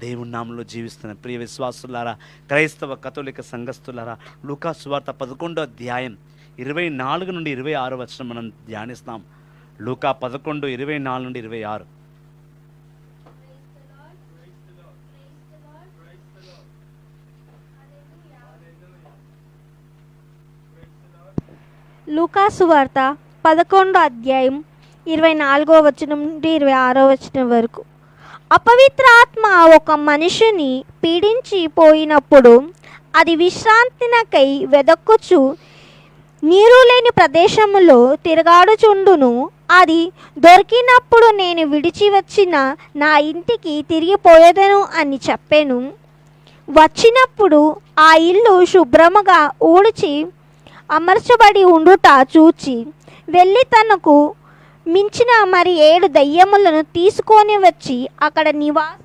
దేవుని నామంలో జీవిస్తున్న ప్రియ విశ్వాసులారా, క్రైస్తవ కథోలిక సంఘస్థులారా, లూకా సువార్త 11వ అధ్యాయం 24 నుండి 26 వచనం మనం ధ్యానిస్తాం. లూకా 11, 24 నుండి 26. లూకా సువార్త 11వ అధ్యాయం 24వ వచనం నుండి 26వ వచనం వరకు. అపవిత్ర ఆత్మ ఒక మనిషిని పీడించి పోయినప్పుడు అది విశ్రాంతినకై వెదక్కుచు నీరు లేని ప్రదేశములో తిరగాడుచుండును. అది దొరికినప్పుడు నేను విడిచి వచ్చిన నా ఇంటికి తిరిగిపోయేదను అని చెప్పాను. వచ్చినప్పుడు ఆ ఇల్లు శుభ్రముగా ఊడ్చి అమర్చబడి ఉండుట చూచి వెళ్ళి తనకు మించిన మరి 7 దయ్యములను తీసుకొని వచ్చి అక్కడ నివాసం